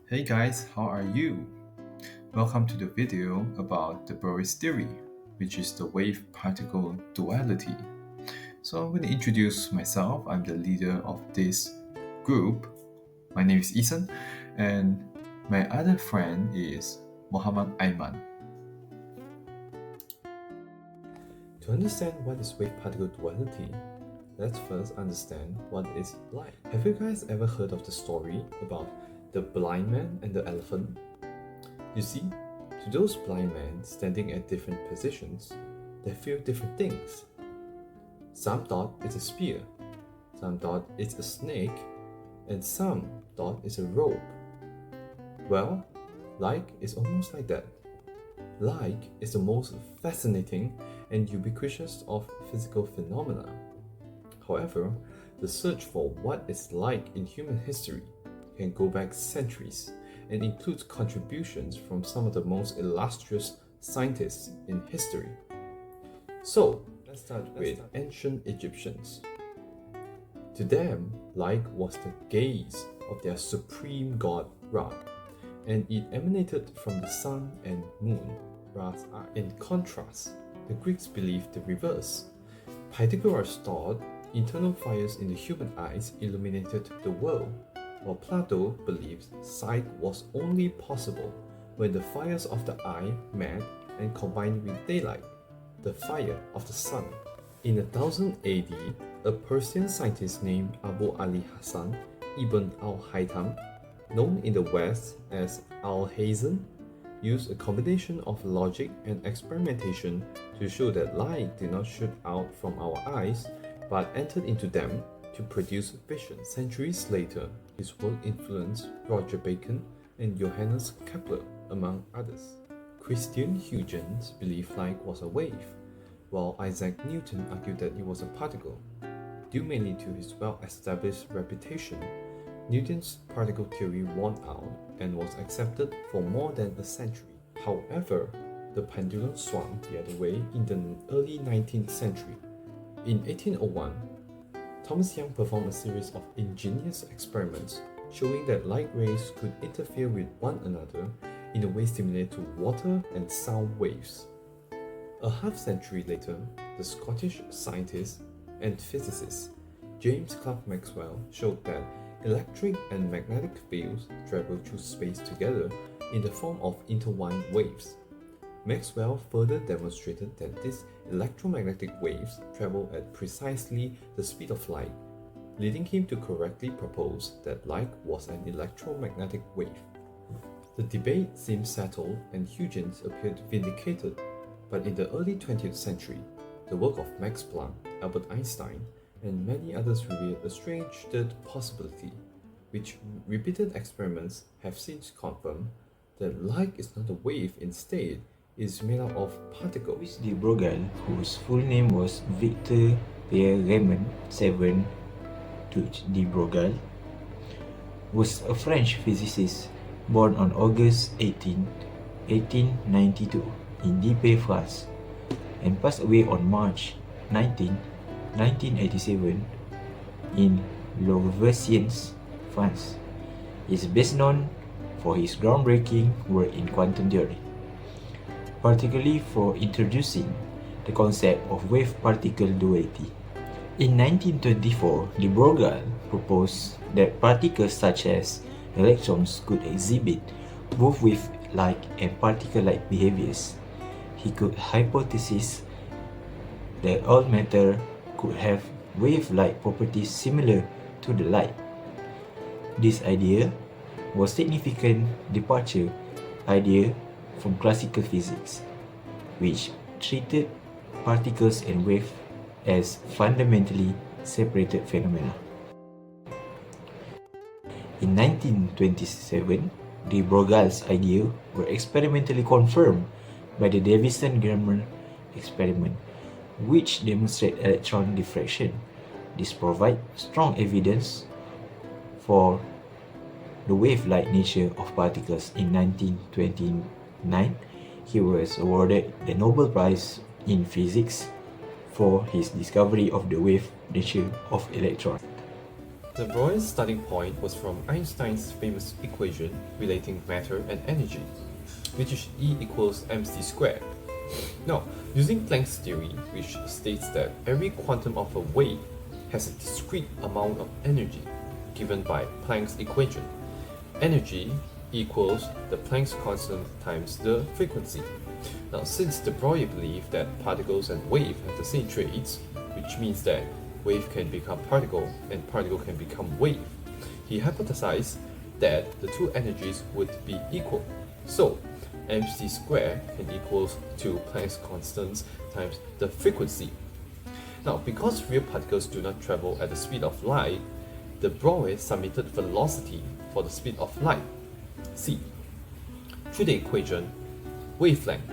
Hey guys, how are you? Welcome to the video about the Boris theory, which is the wave-particle duality. So I'm going to introduce myself. I'm the leader of this group. My name is Ethan, and my other friend is Muhammad Aiman. To understand what is wave-particle duality, let's first understand what is light. Have you guys ever heard of the story about the blind man and the elephant? You see, to those blind men standing at different positions, they feel different things. Some thought it's a spear, some thought it's a snake, and some thought it's a rope. Well, light is almost like that. Light is the most fascinating and ubiquitous of physical phenomena. However, the search for what is light in human history can go back centuries and includes contributions from some of the most illustrious scientists in history. So, let's start with ancient Egyptians. To them, light was the gaze of their supreme god Ra, and it emanated from the sun and moon, Ra's eye. In contrast, the Greeks believed the reverse. Pythagoras thought internal fires in the human eyes illuminated the world, while Plato believes sight was only possible when the fires of the eye met and combined with daylight, the fire of the sun. In 1000 AD, a Persian scientist named Abu Ali Hassan ibn al-Haytham, known in the West as Al-Hazen, used a combination of logic and experimentation to show that light did not shoot out from our eyes but entered into them to produce vision. Centuries later, his work influenced Roger Bacon and Johannes Kepler, among others. Christian Huygens believed light was a wave, while Isaac Newton argued that it was a particle. Due mainly to his well-established reputation, Newton's particle theory won out and was accepted for more than a century. However, the pendulum swung the other way in the early 19th century. In 1801, Thomas Young performed a series of ingenious experiments showing that light rays could interfere with one another in a way similar to water and sound waves. A half-century later, the Scottish scientist and physicist James Clerk Maxwell showed that electric and magnetic fields travel through space together in the form of intertwined waves. Maxwell further demonstrated that these electromagnetic waves travel at precisely the speed of light, leading him to correctly propose that light was an electromagnetic wave. The debate seemed settled and Huygens appeared vindicated, but in the early 20th century, the work of Max Planck, Albert Einstein, and many others revealed a strange third possibility, which repeated experiments have since confirmed that light is not a wave, instead is made up of particles. Louis de Brogile, whose full name was Victor Pierre Raymond VII de Brogile, was a French physicist born on August 18, 1892 in Dieppe, France, and passed away on March 19, 1987 in Louveciennes, France. He is best known for his groundbreaking work in quantum theory, particularly for introducing the concept of wave-particle duality. In 1924, de Broglie proposed that particles such as electrons could exhibit both wave-like and particle-like behaviors. He could hypothesize that all matter could have wave-like properties similar to the light. This idea was a significant departure idea from classical physics, which treated particles and waves as fundamentally separated phenomena. In 1927, de Broglie's ideas were experimentally confirmed by the Davison-Germer experiment, which demonstrated electron diffraction. This provides strong evidence for the wave-like nature of particles. In 1929, he was awarded the Nobel Prize in Physics for his discovery of the wave nature of electrons. The Broyle's starting point was from Einstein's famous equation relating matter and energy, which is E equals mc squared. Now, using Planck's theory, which states that every quantum of a wave has a discrete amount of energy, given by Planck's equation. Energy equals the Planck's constant times the frequency. Now, since de Broglie believed that particles and wave have the same traits, which means that wave can become particle and particle can become wave, he hypothesized that the two energies would be equal. So, mc squared can equals to Planck's constants times the frequency. Now, because real particles do not travel at the speed of light, de Broglie submitted velocity for the speed of light, c. Through the equation wavelength,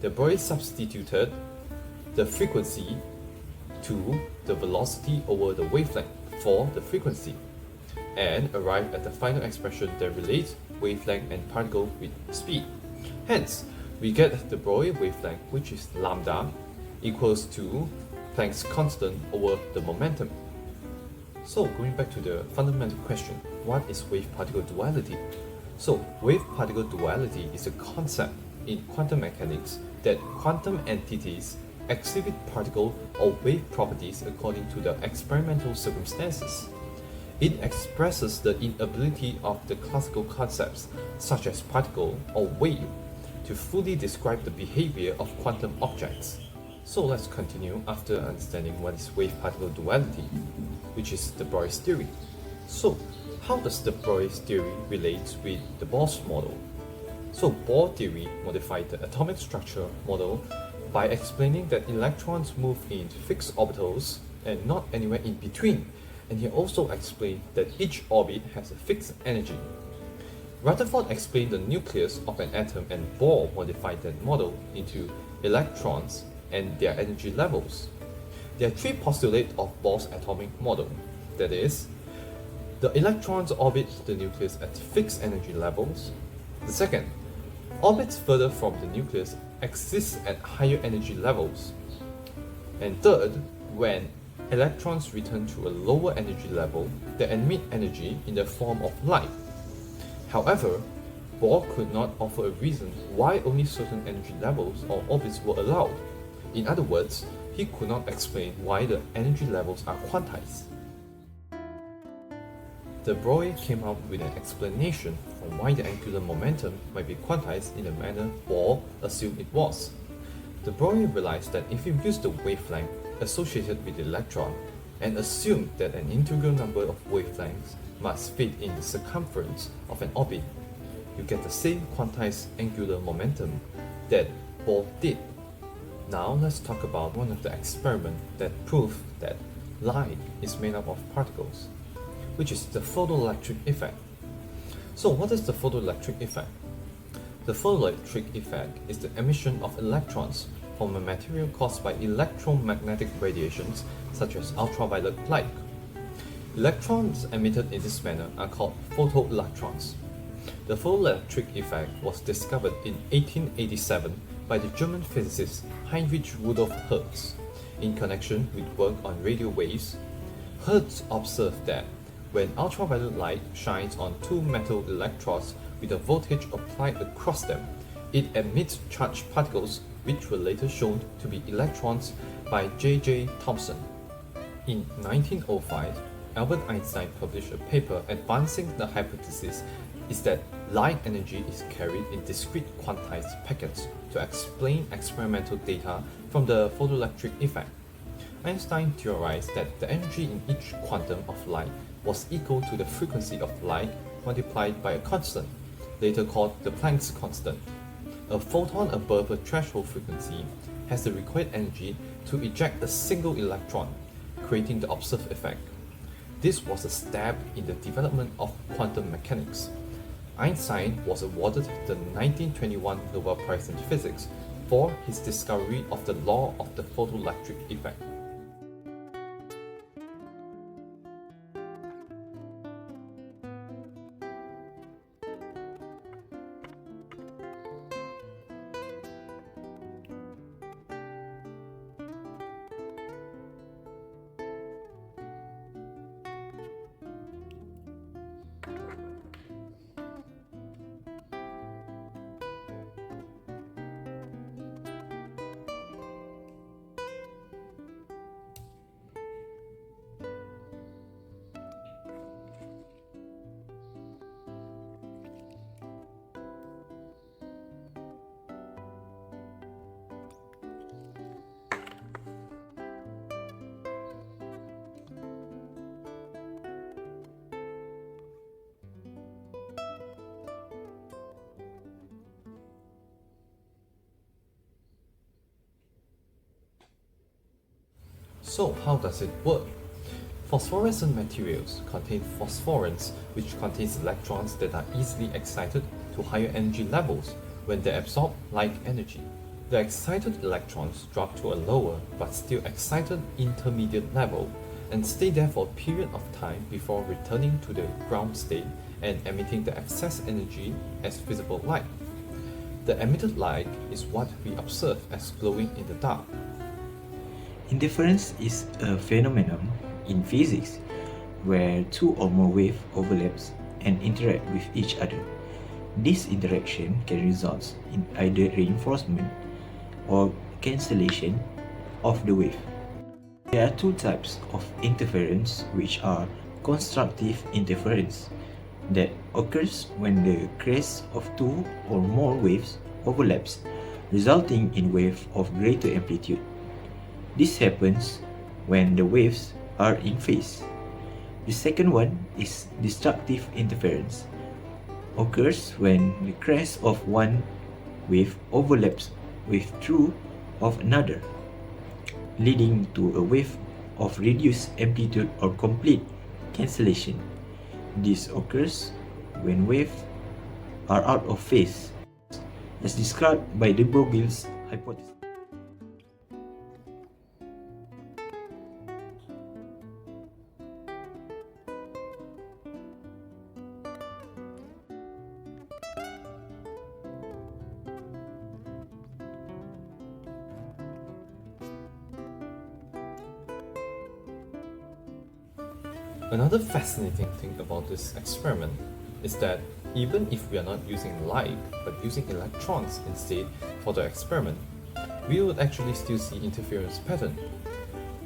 de Broglie substituted the frequency to the velocity over the wavelength for the frequency, and arrived at the final expression that relates wavelength and particle with speed. Hence, we get the Broglie wavelength, which is lambda, equals to Planck's constant over the momentum. So, going back to the fundamental question, what is wave-particle duality? So, wave-particle duality is a concept in quantum mechanics that quantum entities exhibit particle or wave properties according to the experimental circumstances. It expresses the inability of the classical concepts, such as particle or wave, to fully describe the behavior of quantum objects. So let's continue after understanding what is wave-particle duality, which is de Broglie's theory. So, how does de Broglie's theory relate with the Bohr's model? So, Bohr theory modified the atomic structure model by explaining that electrons move in fixed orbitals and not anywhere in between, and he also explained that each orbit has a fixed energy. Rutherford explained the nucleus of an atom, and Bohr modified that model into electrons and their energy levels. There are three postulates of Bohr's atomic model. That is, the electrons orbit the nucleus at fixed energy levels. The second, orbits further from the nucleus exist at higher energy levels. And third, when electrons return to a lower energy level, they emit energy in the form of light. However, Bohr could not offer a reason why only certain energy levels or orbits were allowed. In other words, he could not explain why the energy levels are quantized. De Broglie came up with an explanation on why the angular momentum might be quantized in the manner Bohr assumed it was. De Broglie realized that if you use the wavelength associated with the electron and assume that an integral number of wavelengths must fit in the circumference of an orbit, you get the same quantized angular momentum that Bohr did. Now let's talk about one of the experiments that proved that light is made up of particles, which is the photoelectric effect. So what is the photoelectric effect? The photoelectric effect is the emission of electrons from a material caused by electromagnetic radiations such as ultraviolet light. Electrons emitted in this manner are called photoelectrons. The photoelectric effect was discovered in 1887 by the German physicist Heinrich Rudolf Hertz in connection with work on radio waves. Hertz observed that when ultraviolet light shines on two metal electrodes with a voltage applied across them, it emits charged particles, which were later shown to be electrons by J.J. Thomson. In 1905, Albert Einstein published a paper advancing the hypothesis is that light energy is carried in discrete quantized packets to explain experimental data from the photoelectric effect. Einstein theorized that the energy in each quantum of light was equal to the frequency of light multiplied by a constant, later called the Planck's constant. A photon above a threshold frequency has the required energy to eject a single electron, creating the observed effect. This was a step in the development of quantum mechanics. Einstein was awarded the 1921 Nobel Prize in Physics for his discovery of the law of the photoelectric effect. So how does it work? Phosphorescent materials contain phosphorants, which contains electrons that are easily excited to higher energy levels when they absorb light energy. The excited electrons drop to a lower but still excited intermediate level and stay there for a period of time before returning to the ground state and emitting the excess energy as visible light. The emitted light is what we observe as glowing in the dark. Interference is a phenomenon in physics where two or more waves overlaps and interact with each other. This interaction can result in either reinforcement or cancellation of the wave. There are two types of interference, which are constructive interference that occurs when the crest of two or more waves overlaps, resulting in wave of greater amplitude. This happens when the waves are in phase. The second one is destructive interference. Occurs when the crest of one wave overlaps with two of another, leading to a wave of reduced amplitude or complete cancellation. This occurs when waves are out of phase, as described by the Brogile's hypothesis. Another fascinating thing about this experiment is that even if we are not using light but using electrons instead for the experiment, we would actually still see interference pattern.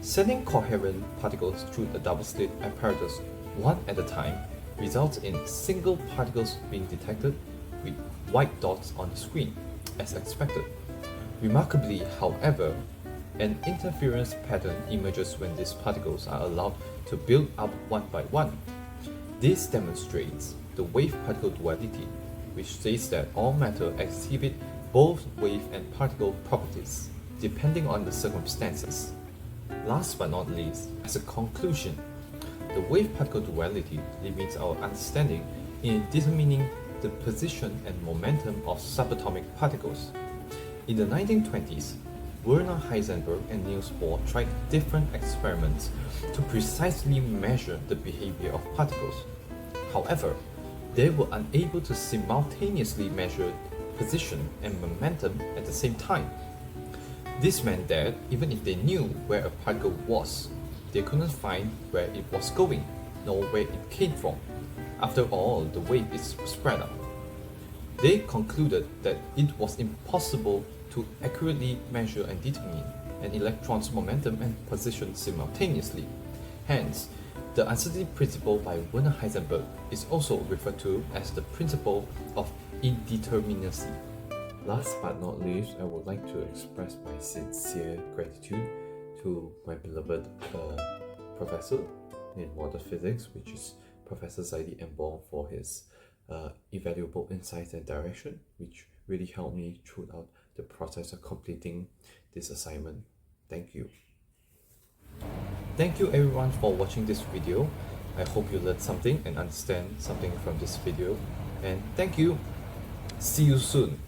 Sending coherent particles through the double-slit apparatus one at a time results in single particles being detected with white dots on the screen, as expected. Remarkably, however, an interference pattern emerges when these particles are allowed to build up one by one. This demonstrates the wave-particle duality, which says that all matter exhibit both wave and particle properties, depending on the circumstances. Last but not least, as a conclusion, the wave-particle duality limits our understanding in determining the position and momentum of subatomic particles. In the 1920s, Werner Heisenberg and Niels Bohr tried different experiments to precisely measure the behavior of particles. However, they were unable to simultaneously measure position and momentum at the same time. This meant that even if they knew where a particle was, they couldn't find where it was going, nor where it came from. After all, the wave is spread out. They concluded that it was impossible to accurately measure and determine an electron's momentum and position simultaneously. Hence, the uncertainty principle by Werner Heisenberg is also referred to as the principle of indeterminacy. Last but not least, I would like to express my sincere gratitude to my beloved professor in modern physics, which is Professor Zaidi Embong, for his invaluable insights and direction, which really helped me throughout the process of completing this assignment. Thank you. Thank you everyone for watching this video. I hope you learned something and understand something from this video. And thank you. See you soon.